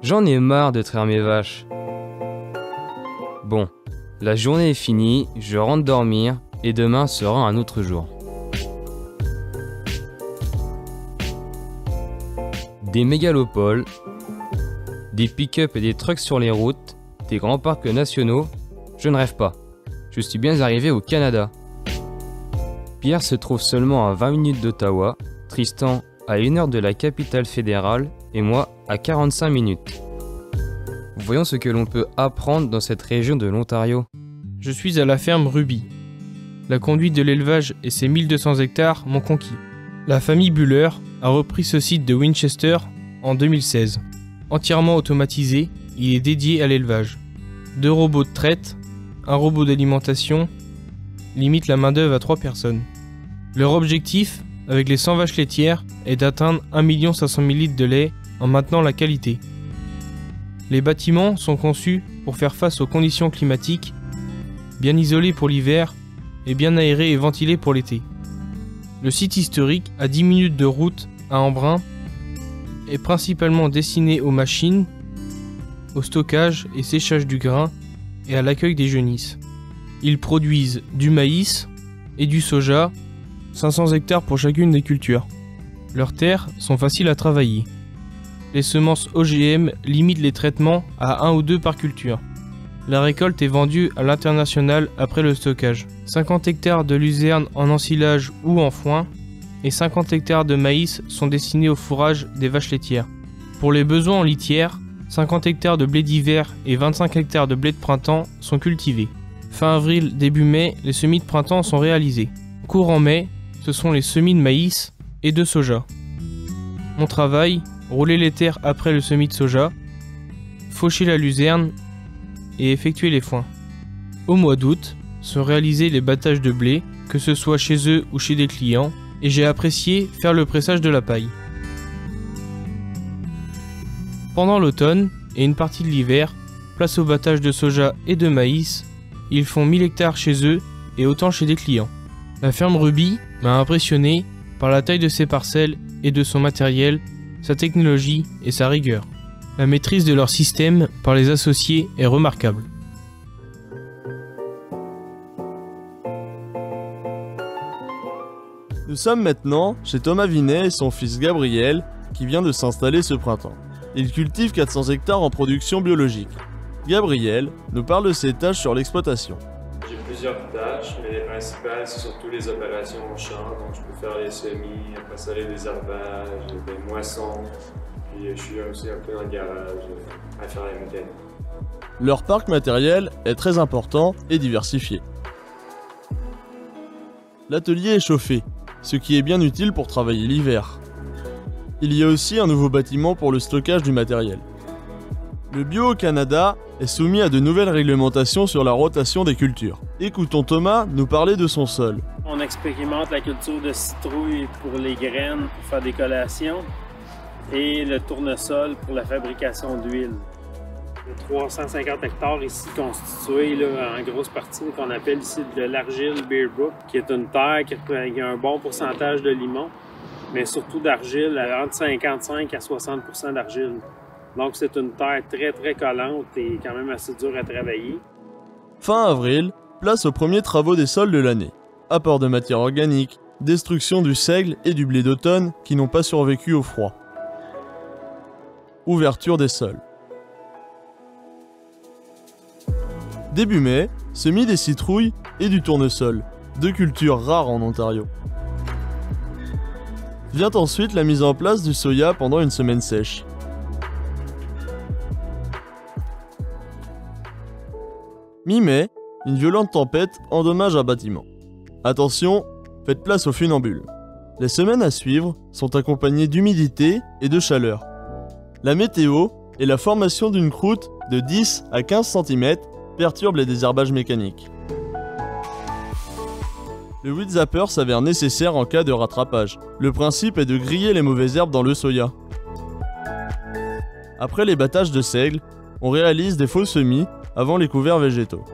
J'en ai marre de traire mes vaches. Bon, la journée est finie, je rentre dormir et demain sera un autre jour. Des mégalopoles, des pick-up et des trucks sur les routes, des grands parcs nationaux, je ne rêve pas. Je suis bien arrivé au Canada. Pierre se trouve seulement à 20 minutes d'Ottawa, Tristan à 1 heure de la capitale fédérale et moi à 45 minutes. Voyons ce que l'on peut apprendre dans cette région de l'Ontario. Je suis à la ferme Ruby. La conduite de l'élevage et ses 1200 hectares m'ont conquis. La famille Buller a repris ce site de Winchester en 2016. Entièrement automatisé, il est dédié à l'élevage. 2 robots de traite, un robot d'alimentation, limite la main-d'œuvre à 3 personnes. Leur objectif, avec les 100 vaches laitières, est d'atteindre 1 500 000 litres de lait en maintenant la qualité. Les bâtiments sont conçus pour faire face aux conditions climatiques, bien isolés pour l'hiver et bien aérés et ventilés pour l'été. Le site historique, à 10 minutes de route à Embrun, est principalement destiné aux machines, au stockage et séchage du grain et à l'accueil des genisses. Ils produisent du maïs et du soja, 500 hectares pour chacune des cultures. Leurs terres sont faciles à travailler. Les semences OGM limitent les traitements à 1 ou 2 par culture. La récolte est vendue à l'international après le stockage. 50 hectares de luzerne en ensilage ou en foin et 50 hectares de maïs sont destinés au fourrage des vaches laitières. Pour les besoins en litière, 50 hectares de blé d'hiver et 25 hectares de blé de printemps sont cultivés. Fin avril, début mai, les semis de printemps sont réalisés. Courant mai, ce sont les semis de maïs et de soja. Mon travail, rouler les terres après le semis de soja, faucher la luzerne et effectuer les foins. Au mois d'août, sont réalisés les battages de blé, que ce soit chez eux ou chez des clients, et j'ai apprécié faire le pressage de la paille. Pendant l'automne et une partie de l'hiver, place au battage de soja et de maïs, ils font 1000 hectares chez eux et autant chez des clients. La ferme Ruby m'a impressionné par la taille de ses parcelles et de son matériel, sa technologie et sa rigueur. La maîtrise de leur système par les associés est remarquable. Nous sommes maintenant chez Thomas Vinet et son fils Gabriel, qui vient de s'installer ce printemps. Il cultive 400 hectares en production biologique. Gabriel nous parle de ses tâches sur l'exploitation. J'ai plusieurs tâches, mais les principales, c'est surtout les opérations au champ. Donc, je peux faire les semis, après ça, les désherbages, les moissons. Puis, je suis aussi un peu dans le garage à faire la mécanique. Leur parc matériel est très important et diversifié. L'atelier est chauffé, ce qui est bien utile pour travailler l'hiver. Il y a aussi un nouveau bâtiment pour le stockage du matériel. Le bio au Canada est soumis à de nouvelles réglementations sur la rotation des cultures. Écoutons Thomas nous parler de son sol. On expérimente la culture de citrouille pour les graines pour faire des collations et le tournesol pour la fabrication d'huile. 350 hectares ici constitués là, en grosse partie qu'on appelle ici de l'argile Bear Brook, qui est une terre qui a un bon pourcentage de limon, mais surtout d'argile, entre 55 à 60% d'argile. Donc c'est une terre très très collante et quand même assez dure à travailler. Fin avril, place aux premiers travaux des sols de l'année. Apport de matière organique, destruction du seigle et du blé d'automne qui n'ont pas survécu au froid. Ouverture des sols. Début mai, semis des citrouilles et du tournesol, 2 cultures rares en Ontario. Vient ensuite la mise en place du soya pendant une semaine sèche. Mi-mai, une violente tempête endommage un bâtiment. Attention, faites place aux funambules. Les semaines à suivre sont accompagnées d'humidité et de chaleur. La météo et la formation d'une croûte de 10 à 15 cm perturbe les désherbages mécaniques. Le weed zapper s'avère nécessaire en cas de rattrapage. Le principe est de griller les mauvaises herbes dans le soya. Après les battages de seigle, on réalise des faux semis avant les couverts végétaux.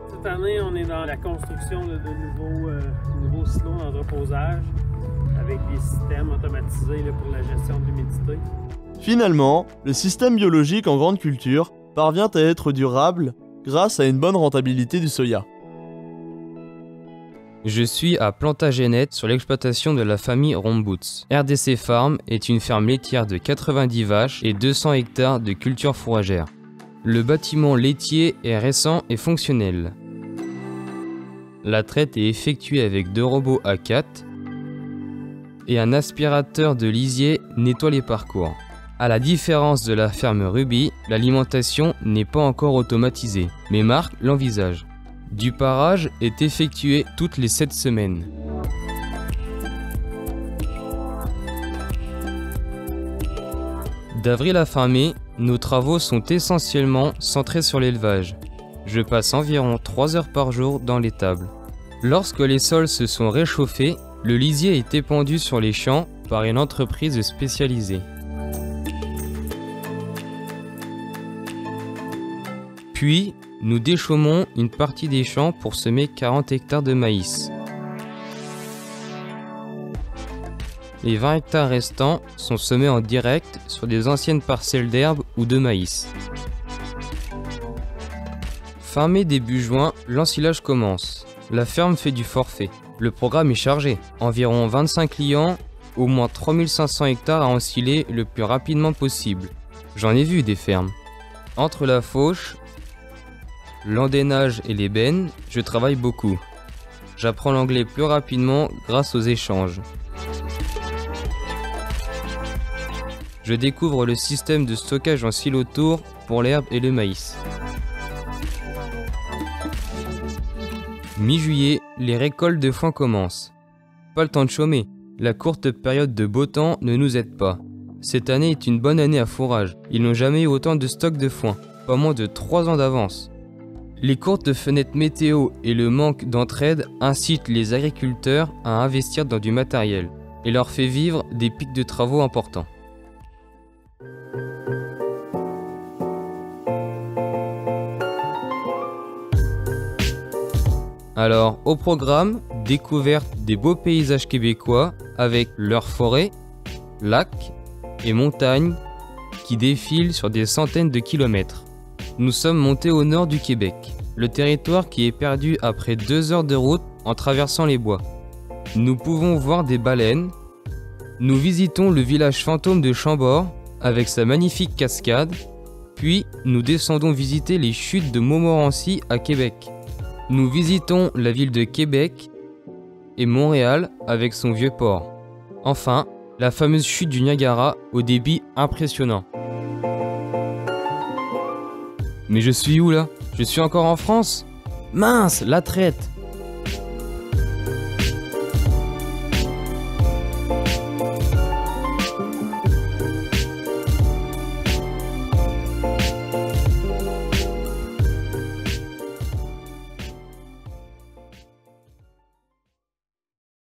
Cette cette année, on est dans la construction de nouveaux silos d'entreposage avec des systèmes automatisés là, pour la gestion de l'humidité. Finalement, le système biologique en grande culture parvient à être durable grâce à une bonne rentabilité du soya. Je suis à Plantagenet sur l'exploitation de la famille Romboots. RDC Farm est une ferme laitière de 90 vaches et 200 hectares de cultures fourragères. Le bâtiment laitier est récent et fonctionnel. La traite est effectuée avec 2 robots A4 et un aspirateur de lisier nettoie les parcours. À la différence de la ferme Ruby, l'alimentation n'est pas encore automatisée, mais Marc l'envisage. Du parage est effectué toutes les 7 semaines. D'avril à fin mai, nos travaux sont essentiellement centrés sur l'élevage. Je passe environ 3 heures par jour dans l'étable. Lorsque les sols se sont réchauffés, le lisier est épandu sur les champs par une entreprise spécialisée. Puis, nous déchaumons une partie des champs pour semer 40 hectares de maïs. Les 20 hectares restants sont semés en direct sur des anciennes parcelles d'herbe ou de maïs. Fin mai, début juin, l'ensilage commence. La ferme fait du forfait. Le programme est chargé. Environ 25 clients, au moins 3500 hectares à ensiler le plus rapidement possible. J'en ai vu des fermes. Entre la fauche, l'endainage et l'ébène, je travaille beaucoup. J'apprends l'anglais plus rapidement grâce aux échanges. Je découvre le système de stockage en silo-tour pour l'herbe et le maïs. Mi-juillet, les récoltes de foin commencent. Pas le temps de chômer, la courte période de beau temps ne nous aide pas. Cette année est une bonne année à fourrage, ils n'ont jamais eu autant de stock de foin, pas moins de 3 ans d'avance. Les courtes fenêtres météo et le manque d'entraide incitent les agriculteurs à investir dans du matériel et leur fait vivre des pics de travaux importants. Alors, au programme, découverte des beaux paysages québécois avec leurs forêts, lacs et montagnes qui défilent sur des centaines de kilomètres. Nous sommes montés au nord du Québec, le territoire qui est perdu après 2 heures de route en traversant les bois. Nous pouvons voir des baleines. Nous visitons le village fantôme de Chambord avec sa magnifique cascade, puis nous descendons visiter les chutes de Montmorency à Québec. Nous visitons la ville de Québec et Montréal avec son vieux port. Enfin, la fameuse chute du Niagara au débit impressionnant. Mais je suis où là? Je suis encore en France? Mince, la traite!